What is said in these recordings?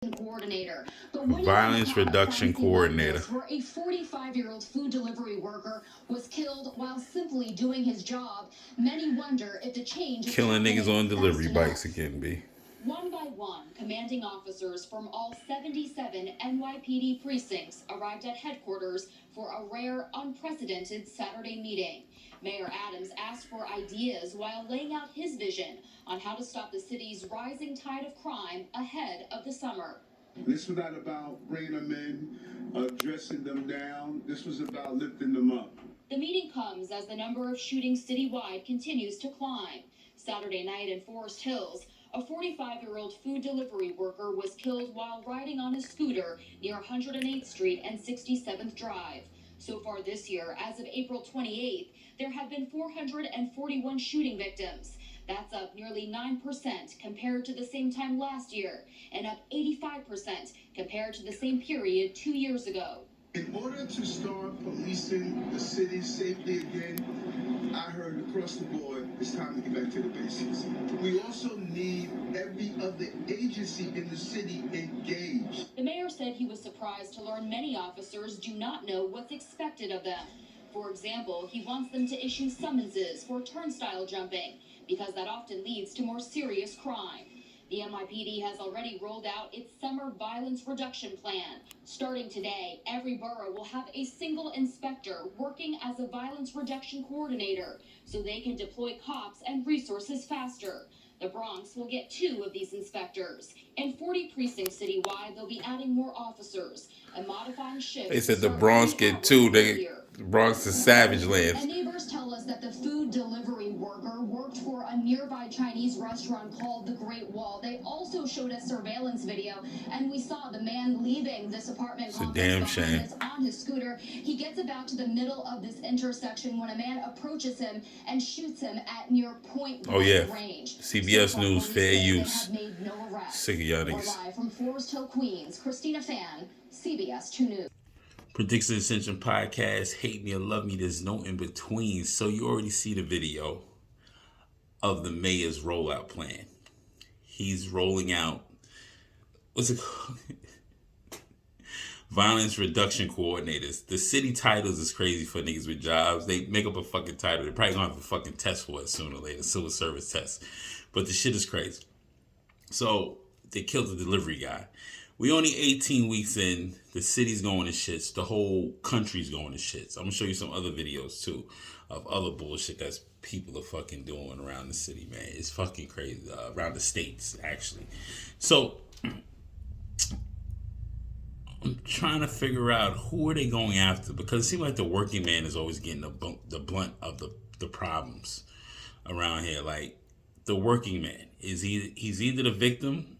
Coordinator. Violence reduction coordinator. Where a 45-year-old food delivery worker was killed while simply doing his job, many wonder if the change is Killing niggas on delivery enough. bikes again, B. One by one, commanding officers from all 77 NYPD precincts arrived at headquarters for a rare, unprecedented Saturday meeting. Mayor Adams asked for ideas while laying out his vision on how to stop the city's rising tide of crime ahead of the summer. This was not about bringing them in, dressing them down. This was about lifting them up. The meeting comes as the number of shootings citywide continues to climb. Saturday night in Forest Hills, a 45-year-old food delivery worker was killed while riding on his scooter near 108th Street and 67th Drive. So far this year, as of April 28th, there have been 441 shooting victims. That's up nearly 9% compared to the same time last year, and up 85% compared to the same period 2 years ago. In order to start policing the city safely again, I heard across the board, it's time to get back to the basics. We also need every other agency in the city engaged. The mayor said he was surprised to learn many officers do not know what's expected of them. For example, he wants them to issue summonses for turnstile jumping, because that often leads to more serious crime. The NYPD has already rolled out its summer violence reduction plan. Starting today, every borough will have a single inspector working as a violence reduction coordinator, so they can deploy cops and resources faster. The Bronx will get 2 of these inspectors. In 40 precincts citywide, they'll be adding more officers and modifying shifts. They said the Bronx get 2. The Bronx is savage land. And neighbors tell us that the food delivery worker worked for a nearby Chinese restaurant called the Great Wall. They also showed us surveillance video, and we saw the man leaving this apartment complex. It's a damn shame. On his scooter. He gets about to the middle of this intersection when a man approaches him and shoots him at near point blank range. CBS News, fair use. No Sick of y'all niggas. Live from Forest Hill, Queens, Christina Fan, CBS 2 News. Predicts Ascension Podcast, hate me or love me, there's no in between. So you already see the video of the mayor's rollout plan. He's rolling out, what's it called? Violence reduction coordinators. The city titles is crazy for niggas with jobs. They make up a fucking title. They're probably gonna have a fucking test for it sooner or later, civil service test. But the shit is crazy. So they killed the delivery guy. We only 18 weeks in. The city's going to shits. The whole country's going to shits. I'm going to show you some other videos, too, of other bullshit that's people are fucking doing around the city, man. It's fucking crazy. Around the states, actually. So I'm trying to figure out who are they going after, because it seems like the working man is always getting the blunt of the problems around here. Like, the working man, he's either the victim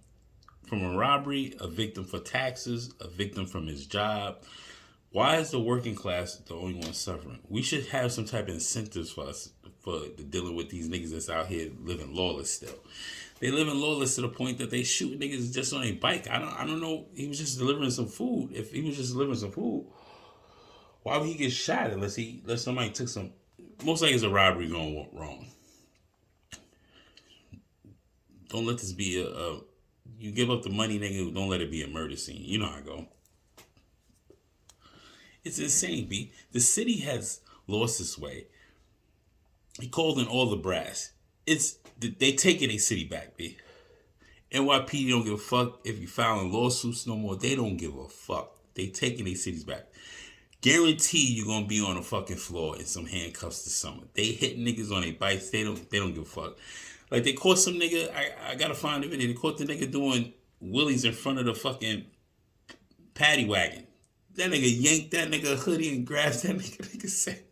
from a robbery, a victim for taxes, a victim from his job. Why is the working class the only one suffering? We should have some type of incentives for us for dealing with these niggas that's out here living lawless still. They living lawless to the point that they shoot niggas just on a bike. I don't know. He was just delivering some food. If he was just delivering some food, why would he get shot unless somebody took some? Most likely it's a robbery going wrong. Don't let this be you give up the money, nigga, don't let it be a murder scene. You know how I go. It's insane, B. The city has lost its way. He called in all the brass. They taking a city back, B. NYPD don't give a fuck if you filing lawsuits no more. They don't give a fuck. They taking their cities back. Guarantee you're gonna be on a fucking floor in some handcuffs this summer. They hit niggas on their bikes. They don't give a fuck. Like, they caught some nigga, I gotta find the video. They caught the nigga doing willies in front of the fucking paddy wagon. That nigga yanked that nigga hoodie and grabbed that nigga. Nigga said,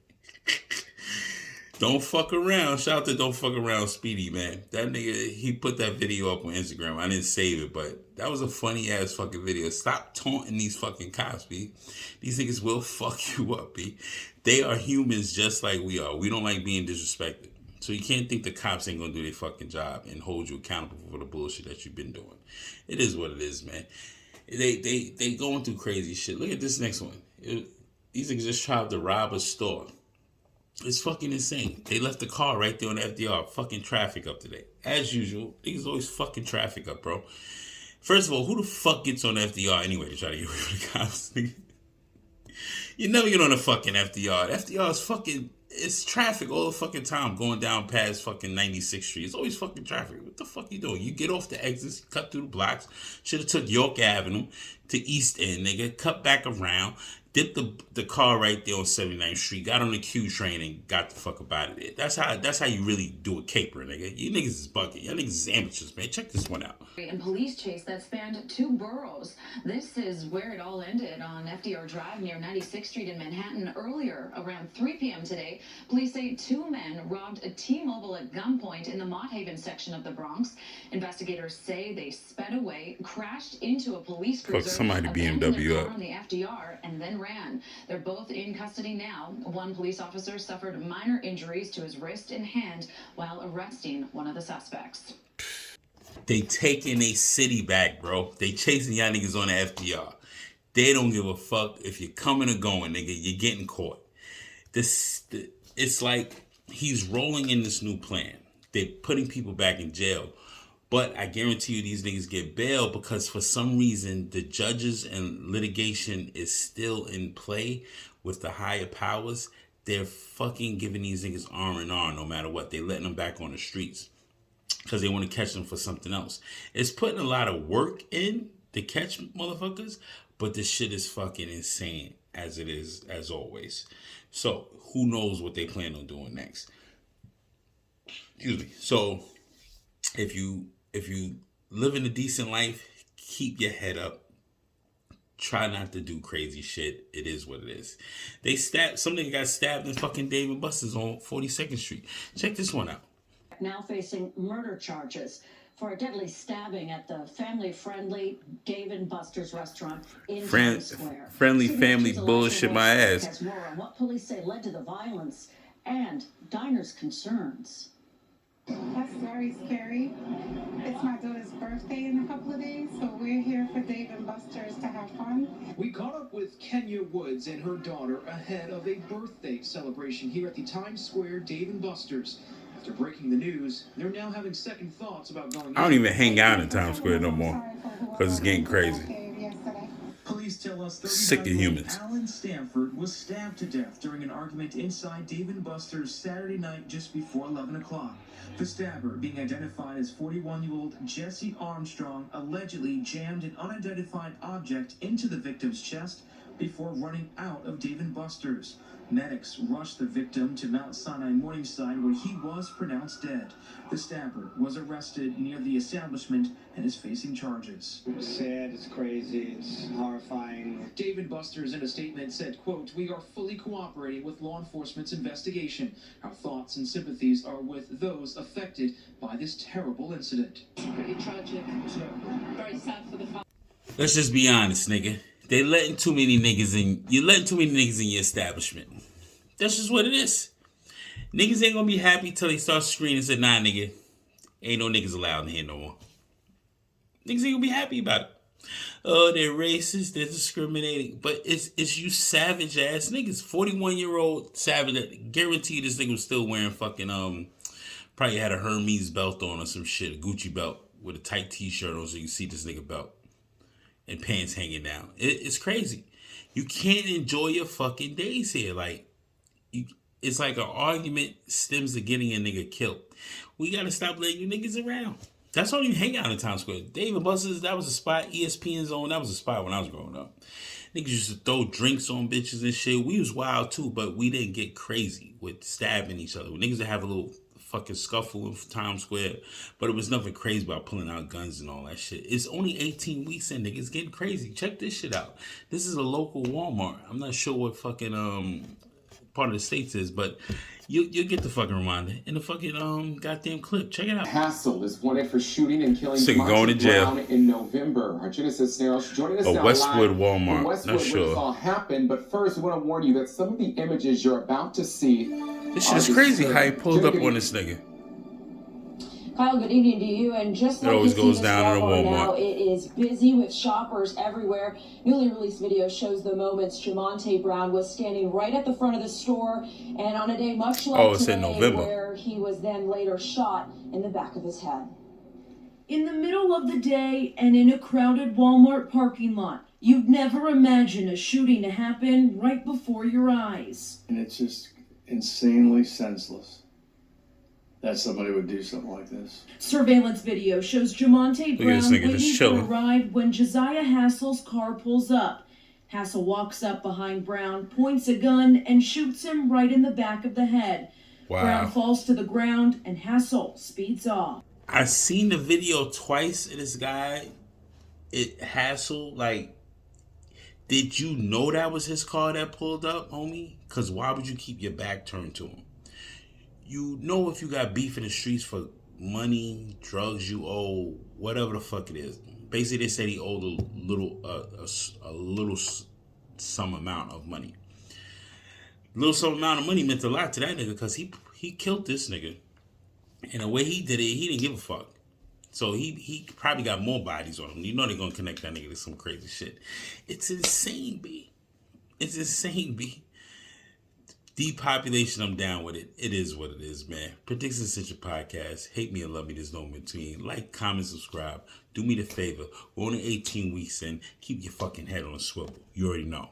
don't fuck around. Shout out to Don't Fuck Around Speedy, man. That nigga, he put that video up on Instagram. I didn't save it, but that was a funny ass fucking video. Stop taunting these fucking cops, B. These niggas will fuck you up, B. They are humans just like we are. We don't like being disrespected. So you can't think the cops ain't gonna do their fucking job and hold you accountable for the bullshit that you've been doing. It is what it is, man. They going through crazy shit. Look at this next one. These niggas just tried to rob a store. It's fucking insane. They left the car right there on the FDR. Fucking traffic up today. As usual, niggas always fucking traffic up, bro. First of all, who the fuck gets on FDR anyway to try to get rid of the cops? You never get on the fucking FDR. FDR is fucking, it's traffic all the fucking time going down past fucking 96th Street. It's always fucking traffic. What the fuck you doing? You get off the exits, cut through the blocks. Should have took York Avenue to East End, nigga. Cut back around. Dipped the car right there on 79th Street. Got on the Q train and got the fuck up out of there. That's how you really do a caper, nigga. You niggas is bucket. Y'all niggas is amateurs, man. Check this one out. And police chase that spanned 2 boroughs. This is where it all ended on FDR Drive near 96th Street in Manhattan earlier around 3 p.m. today. Police say 2 men robbed a T-Mobile at gunpoint in the Mott Haven section of the Bronx. Investigators say they sped away, crashed into a police cruiser, somebody abandoned BMW their car up. on the FDR, and then ran. They're both in custody now. One police officer suffered minor injuries to his wrist and hand while arresting one of the suspects. They taking a city back, bro. They chasing y'all niggas on the FDR. They don't give a fuck if you're coming or going, nigga. You're getting caught. It's like he's rolling in this new plan. They're putting people back in jail. But I guarantee you these niggas get bail because for some reason the judges and litigation is still in play with the higher powers. They're fucking giving these niggas R&R no matter what. They letting them back on the streets because they want to catch them for something else. It's putting a lot of work in to catch motherfuckers, but this shit is fucking insane as it is as always. So who knows what they plan on doing next? Excuse me. So if you live in a decent life, keep your head up. Try not to do crazy shit. It is what it is. Some nigga got stabbed in fucking Dave & Buster's on 42nd Street. Check this one out. Now facing murder charges for a deadly stabbing at the family-friendly Dave & Buster's restaurant in Times Square. Friendly family bullshit my ass. Has more on what police say led to the violence and diners' concerns. That's very scary. It's my daughter's birthday in a couple of days, so we're here for Dave & Buster's to have fun. We caught up with Kenya Woods and her daughter ahead of a birthday celebration here at the Times Square Dave & Buster's. After breaking the news, they're now having second thoughts about going. I don't even hang out in Times Square no more because it's getting crazy. Police tell us Sick of humans. Alan Stanford was stabbed to death during an argument inside Dave & Buster's Saturday night just before 11 o'clock. The stabber, being identified as 41-year-old Jesse Armstrong, allegedly jammed an unidentified object into the victim's chest before running out of Dave & Buster's. Medics rushed the victim to Mount Sinai Morningside, where he was pronounced dead. The stabber was arrested near the establishment and is facing charges. It's sad, it's crazy, it's horrifying. Dave & Buster's in a statement said, quote, "We are fully cooperating with law enforcement's investigation. Our thoughts and sympathies are with those affected by this terrible incident." Pretty tragic. Very sad for the family. Let's just be honest, nigga. They letting too many niggas in. You're letting too many niggas in your establishment. That's just what it is. Niggas ain't gonna be happy till they start screaming and say, "Nah, nigga, ain't no niggas allowed in here no more." Niggas ain't gonna be happy about it. Oh, they're racist, they're discriminating. But it's you savage ass niggas. 41-year-old savage. Guarantee this nigga was still wearing fucking probably had a Hermes belt on or some shit, a Gucci belt with a tight t-shirt on so you can see this nigga belt. And pants hanging down. It's crazy. You can't enjoy your fucking days here. It's like an argument stems to getting a nigga killed. We gotta stop letting you niggas around. That's why you hang out in Times Square. Dave & Buster's, that was a spot. ESPN Zone, that was a spot when I was growing up. Niggas used to throw drinks on bitches and shit. We was wild too, but we didn't get crazy with stabbing each other. Niggas would have a little fucking scuffle in Times Square, but it was nothing crazy about pulling out guns and all that shit. It's only 18 weeks in, niggas getting crazy. Check this shit out. This is a local Walmart. I'm not sure what fucking part of the states is, but you'll get the fucking reminder in the fucking goddamn clip. Check it out. Hassel is wanted for shooting and killing going to jail Brown in November. Our Genesis Snails joining us now Westwood live Walmart. from Westwood, Not sure. where this all happened. But first, we want to warn you that some of the images you're about to see. This shit is crazy how he pulled up on this nigga. Kyle, good evening to you. And just It like always you goes see down this in a Walmart Walmart. now, it is busy with shoppers everywhere. Newly released video shows the moments Jamonte Brown was standing right at the front of the store, and on a day much like it's in today, November. where he was then later shot in the back of his head. In the middle of the day and in a crowded Walmart parking lot, you'd never imagine a shooting to happen right before your eyes. And it's just insanely senseless that somebody would do something like this. Surveillance video shows Jamonte Brown waiting for a chilling. ride when Josiah Hassel's car pulls up. Hassel walks up behind Brown, points a gun, and shoots him right in the back of the head. Wow. Brown falls to the ground, and Hassel speeds off. I seen the video twice of this guy. Hassel, like, did you know that was his car that pulled up, homie? Because why would you keep your back turned to him? You know, if you got beef in the streets for money, drugs you owe, whatever the fuck it is. Basically, they said he owed a little some amount of money. Little some amount of money meant a lot to that nigga because he killed this nigga. And the way he did it, he didn't give a fuck. So he probably got more bodies on him. You know they're going to connect that nigga to some crazy shit. It's insane, B. It's insane, B. Depopulation, I'm down with it. It is what it is, man. Predictions Central Podcast. Hate me and love me, there's no in between. Like, comment, subscribe. Do me the favor. We're only 18 weeks in. Keep your fucking head on a swivel. You already know.